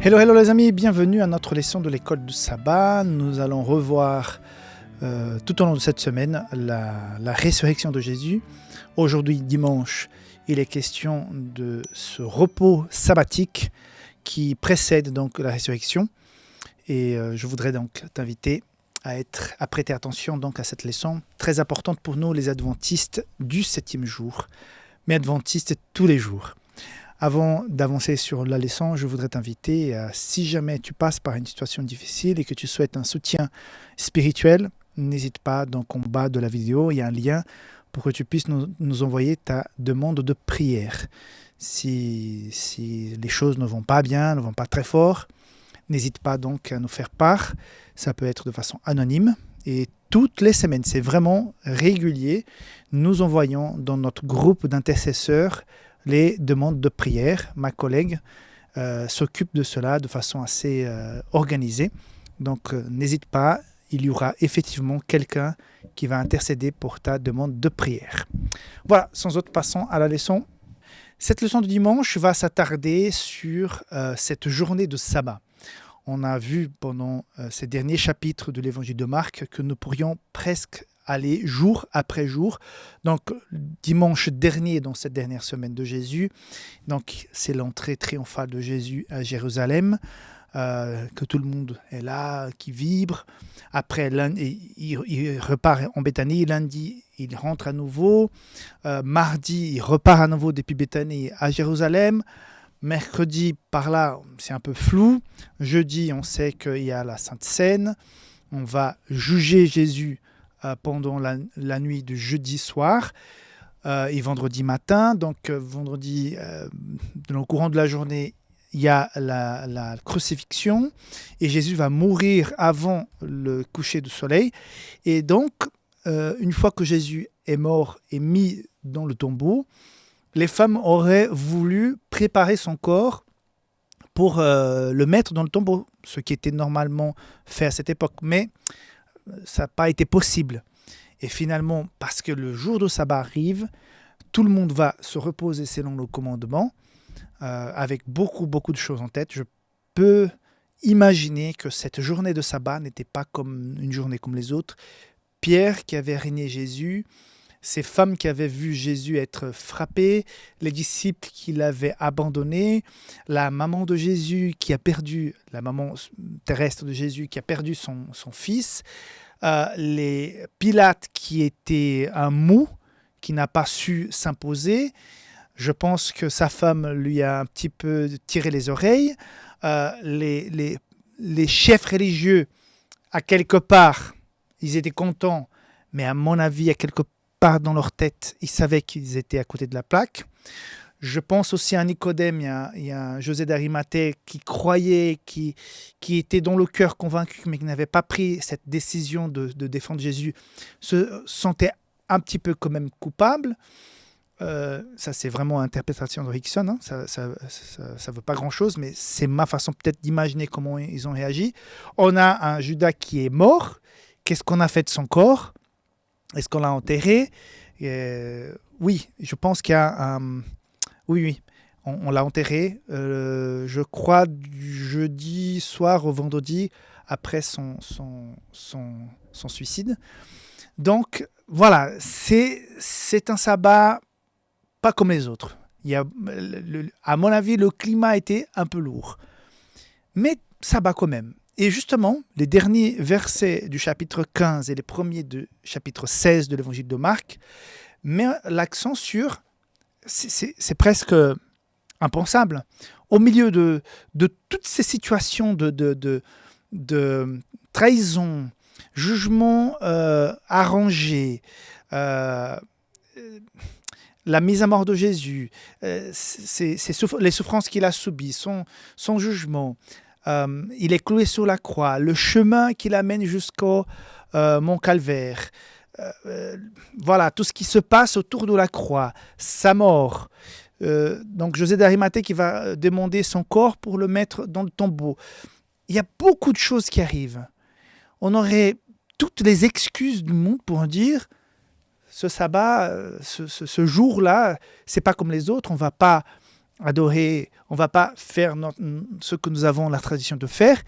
Hello, hello les amis, bienvenue à notre leçon de l'école du sabbat. Nous allons revoir tout au long de cette semaine la résurrection de Jésus. Aujourd'hui, dimanche, il est question de ce repos sabbatique qui précède donc la résurrection. Et je voudrais donc t'inviter à prêter attention donc à cette leçon très importante pour nous les adventistes du 7e jour, mais adventistes tous les jours. Avant d'avancer sur la leçon, je voudrais t'inviter à, si jamais tu passes par une situation difficile et que tu souhaites un soutien spirituel, n'hésite pas, donc en bas de la vidéo, il y a un lien pour que tu puisses nous envoyer ta demande de prière. Si les choses ne vont pas bien, ne vont pas très fort, n'hésite pas donc à nous faire part. Ça peut être de façon anonyme et toutes les semaines, c'est vraiment régulier, nous envoyons dans notre groupe d'intercesseurs les demandes de prière. Ma collègue s'occupe de cela de façon assez organisée. Donc n'hésite pas, il y aura effectivement quelqu'un qui va intercéder pour ta demande de prière. Voilà, sans autre, passons à la leçon. Cette leçon de dimanche va s'attarder sur cette journée de sabbat. On a vu pendant ces derniers chapitres de l'évangile de Marc que nous pourrions presque aller jour après jour. Donc, dimanche dernier, dans cette dernière semaine de Jésus, donc c'est l'entrée triomphale de Jésus à Jérusalem, que tout le monde est là, qui vibre. Après, il repart en Béthanie. Lundi, il rentre à nouveau. Mardi, il repart à nouveau depuis Béthanie à Jérusalem. Mercredi, par là, c'est un peu flou. Jeudi, on sait qu'il y a la Sainte Seine. On va juger Jésus pendant la nuit du jeudi soir et vendredi matin. Donc, vendredi, dans le courant de la journée, il y a la crucifixion et Jésus va mourir avant le coucher du soleil. Et donc, une fois que Jésus est mort et mis dans le tombeau, les femmes auraient voulu préparer son corps pour le mettre dans le tombeau, ce qui était normalement fait à cette époque. Mais ça n'a pas été possible. Et finalement, parce que le jour de sabbat arrive, tout le monde va se reposer selon le commandement, avec beaucoup de choses en tête. Je peux imaginer que cette journée de sabbat n'était pas comme une journée comme les autres. Pierre qui avait régné Jésus, ces femmes qui avaient vu Jésus être frappé, les disciples qui l'avaient abandonné, la maman de Jésus qui a perdu, la maman terrestre de Jésus qui a perdu son fils, les Pilate qui était un mou, qui n'a pas su s'imposer. Je pense que sa femme lui a un petit peu tiré les oreilles. Les chefs religieux, à quelque part, ils étaient contents, mais à mon avis, à quelque part dans leur tête, ils savaient qu'ils étaient à côté de la plaque. Je pense aussi à Nicodème, il y a José d'Arimathée qui croyait, qui était dans le cœur convaincu, mais qui n'avait pas pris cette décision de défendre Jésus, se sentait un petit peu quand même coupable. Ça, c'est vraiment l'interprétation de Rickson, hein. Ça ne veut pas grand-chose, mais c'est ma façon peut-être d'imaginer comment ils ont réagi. On a un Judas qui est mort. Qu'est-ce qu'on a fait de son corps ? Est-ce qu'on l'a enterré ? Oui, je pense qu'il y a un... Oui, on l'a enterré, je crois, du jeudi soir au vendredi après son suicide. Donc, voilà, c'est un sabbat pas comme les autres. À mon avis, le climat était un peu lourd. Mais sabbat quand même. Et justement, les derniers versets du chapitre 15 et les premiers du chapitre 16 de l'évangile de Marc mettent l'accent sur... C'est presque impensable. Au milieu de toutes ces situations de trahison, jugement arrangé, la mise à mort de Jésus, les souffrances qu'il a subies, son jugement, il est cloué sur la croix, le chemin qui l'amène jusqu'au Mont Calvaire, voilà, tout ce qui se passe autour de la croix, sa mort. Donc José d'Arimathée qui va demander son corps pour le mettre dans le tombeau. Il y a beaucoup de choses qui arrivent. On aurait toutes les excuses du monde pour dire ce sabbat, ce jour-là, c'est pas comme les autres. On va pas adorer, on ne va pas faire ce que nous avons la tradition de faire,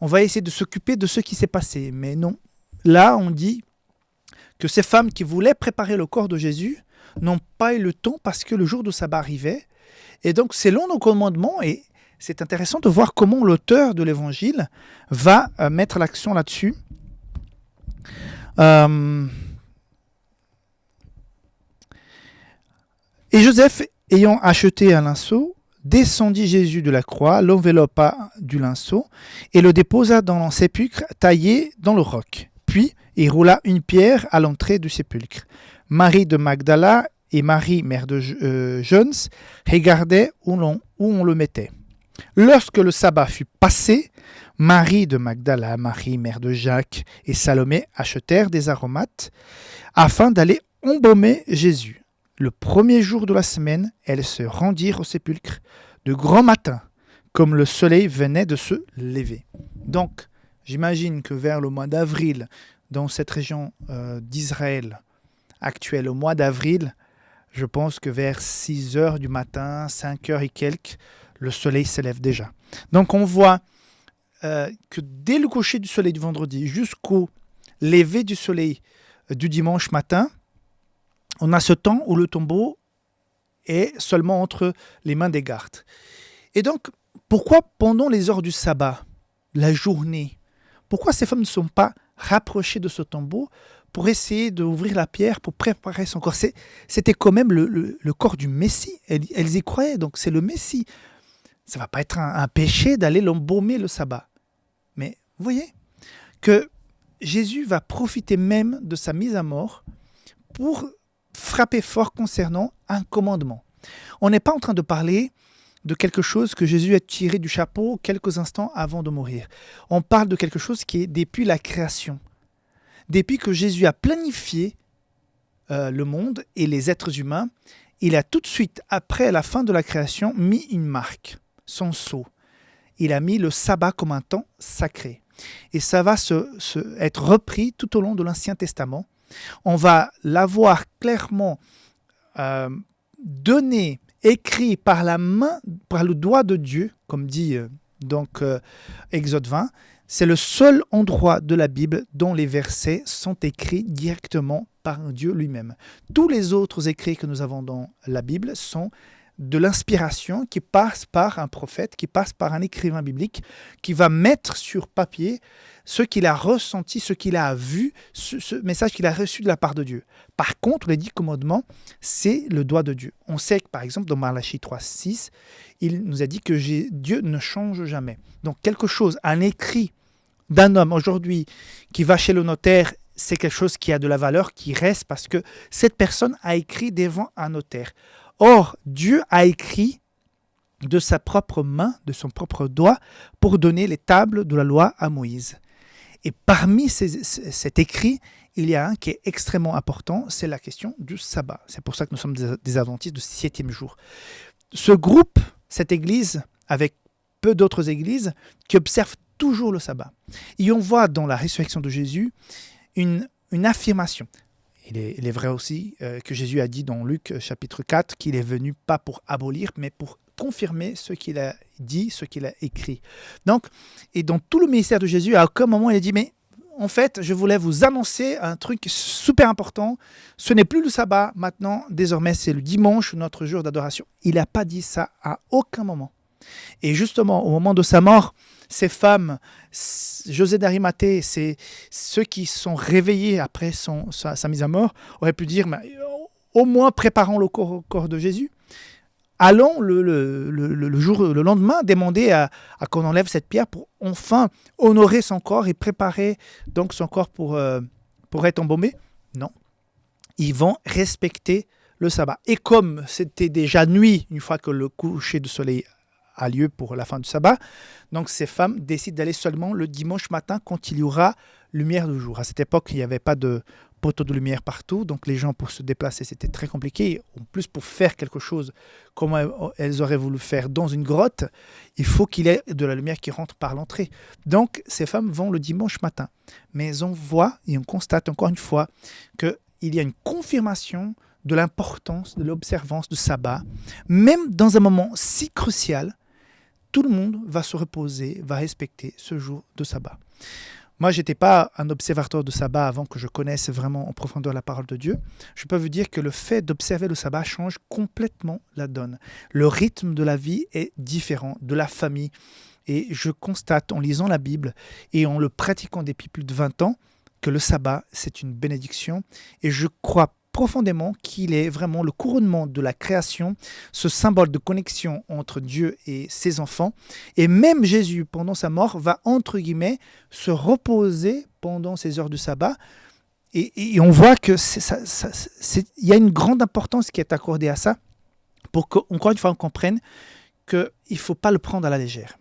on va essayer de s'occuper de ce qui s'est passé. Mais non, là on dit que ces femmes qui voulaient préparer le corps de Jésus n'ont pas eu le temps parce que le jour de sabbat arrivait. Et donc, selon nos commandements, et c'est intéressant de voir comment l'auteur de l'évangile va mettre l'accent là-dessus. Et Joseph, ayant acheté un linceau, descendit Jésus de la croix, l'enveloppa du linceau et le déposa dans le sépulcre taillé dans le roc. Puis, il roula une pierre à l'entrée du sépulcre. Marie de Magdala et Marie, mère de Jones, regardaient où on le mettait. Lorsque le sabbat fut passé, Marie de Magdala, Marie, mère de Jacques et Salomé achetèrent des aromates afin d'aller embaumer Jésus. Le premier jour de la semaine, elles se rendirent au sépulcre de grand matin, comme le soleil venait de se lever. Donc, j'imagine que vers le mois d'avril, dans cette région d'Israël actuelle, au mois d'avril, je pense que vers 6 heures du matin, 5 heures et quelques, le soleil s'élève déjà. Donc on voit que dès le coucher du soleil du vendredi jusqu'au lever du soleil du dimanche matin, on a ce temps où le tombeau est seulement entre les mains des gardes. Et donc, pourquoi pendant les heures du sabbat, la journée, pourquoi ces femmes ne sont pas rapprochées de ce tombeau pour essayer d'ouvrir la pierre, pour préparer son corps? C'était quand même le corps du Messie. Elles y croyaient, donc c'est le Messie. Ça ne va pas être un péché d'aller l'embaumer le sabbat. Mais vous voyez que Jésus va profiter même de sa mise à mort pour frapper fort concernant un commandement. On n'est pas en train de parler de quelque chose que Jésus a tiré du chapeau quelques instants avant de mourir. On parle de quelque chose qui est depuis la création. Depuis que Jésus a planifié le monde et les êtres humains, il a tout de suite, après la fin de la création, mis une marque, son sceau. Il a mis le sabbat comme un temps sacré. Et ça va être repris tout au long de l'Ancien Testament. On va l'avoir clairement donné, écrit par la main, par le doigt de Dieu, comme dit Exode 20. C'est le seul endroit de la Bible dont les versets sont écrits directement par Dieu lui-même. Tous les autres écrits que nous avons dans la Bible sont de l'inspiration qui passe par un prophète, qui passe par un écrivain biblique, qui va mettre sur papier ce qu'il a ressenti, ce qu'il a vu, ce message qu'il a reçu de la part de Dieu. Par contre, les 10 commandements, c'est le doigt de Dieu. On sait que, par exemple, dans Malachie 3,6, il nous a dit que Dieu ne change jamais. Donc, quelque chose, un écrit d'un homme aujourd'hui qui va chez le notaire, c'est quelque chose qui a de la valeur, qui reste parce que cette personne a écrit devant un notaire. Or, Dieu a écrit de sa propre main, de son propre doigt, pour donner les tables de la loi à Moïse. Et parmi cet écrit, il y a un qui est extrêmement important, c'est la question du sabbat. C'est pour ça que nous sommes des adventistes du 7e jour. Ce groupe, cette église, avec peu d'autres églises, qui observent toujours le sabbat. Et on voit dans la résurrection de Jésus une affirmation. Il est vrai aussi que Jésus a dit dans Luc chapitre 4 qu'il est venu pas pour abolir, mais pour confirmer ce qu'il a dit, ce qu'il a écrit. Donc, et dans tout le ministère de Jésus, à aucun moment il a dit, mais en fait, je voulais vous annoncer un truc super important. Ce n'est plus le sabbat maintenant, désormais c'est le dimanche, notre jour d'adoration. Il n'a pas dit ça à aucun moment. Et justement, au moment de sa mort, ces femmes, José d'Arimathée, c'est ceux qui sont réveillés après sa mise à mort, auraient pu dire, mais, au moins préparons le corps de Jésus. Allons le lendemain demander à qu'on enlève cette pierre pour enfin honorer son corps et préparer donc son corps pour être embaumé. Non, ils vont respecter le sabbat. Et comme c'était déjà nuit, une fois que le coucher du soleil a lieu pour la fin du sabbat, donc ces femmes décident d'aller seulement le dimanche matin quand il y aura lumière du jour. À cette époque, il n'y avait pas de poteaux de lumière partout, donc les gens pour se déplacer c'était très compliqué. En plus, pour faire quelque chose comme elles auraient voulu faire dans une grotte, il faut qu'il y ait de la lumière qui rentre par l'entrée. Donc ces femmes vont le dimanche matin. Mais on voit et on constate encore une fois qu'il y a une confirmation de l'importance de l'observance du sabbat. Même dans un moment si crucial, tout le monde va se reposer, va respecter ce jour de sabbat. Moi, je n'étais pas un observateur de sabbat avant que je connaisse vraiment en profondeur la parole de Dieu. Je peux vous dire que le fait d'observer le sabbat change complètement la donne. Le rythme de la vie est différent, de la famille. Et je constate en lisant la Bible et en le pratiquant depuis plus de 20 ans que le sabbat, c'est une bénédiction. Et je crois profondément qu'il est vraiment le couronnement de la création, ce symbole de connexion entre Dieu et ses enfants. Et même Jésus, pendant sa mort, va, entre guillemets, se reposer pendant ces heures de sabbat. Et on voit qu'il y a une grande importance qui est accordée à ça pour qu'encore une fois, on comprenne qu'il ne faut pas le prendre à la légère.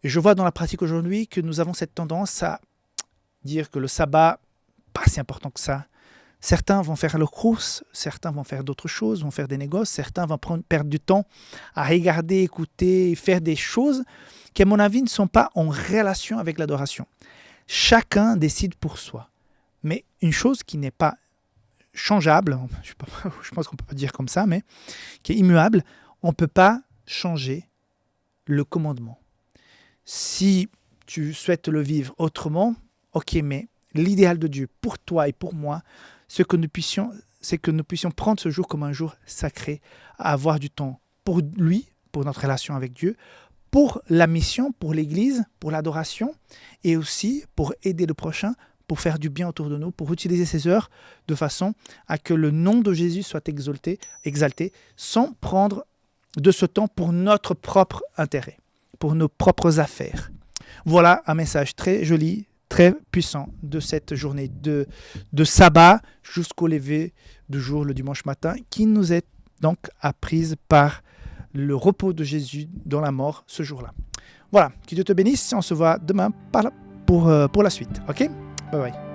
Et je vois dans la pratique aujourd'hui que nous avons cette tendance à dire que le sabbat, pas si important que ça. Certains vont faire leurs courses, certains vont faire d'autres choses, vont faire des négoces, certains vont perdre du temps à regarder, écouter, faire des choses qui, à mon avis, ne sont pas en relation avec l'adoration. Chacun décide pour soi. Mais une chose qui n'est pas changeable, je pense qu'on ne peut pas dire comme ça, mais qui est immuable, on ne peut pas changer le commandement. Si tu souhaites le vivre autrement, ok, mais l'idéal de Dieu pour toi et pour moi, c'est que nous puissions prendre ce jour comme un jour sacré, à avoir du temps pour lui, pour notre relation avec Dieu, pour la mission, pour l'Église, pour l'adoration, et aussi pour aider le prochain, pour faire du bien autour de nous, pour utiliser ces heures de façon à que le nom de Jésus soit exalté, sans prendre de ce temps pour notre propre intérêt, pour nos propres affaires. Voilà un message très joli, très puissant de cette journée de sabbat jusqu'au lever du jour, le dimanche matin, qui nous est donc apprise par le repos de Jésus dans la mort ce jour-là. Voilà, que Dieu te bénisse, on se voit demain pour la suite. Ok ? Bye bye.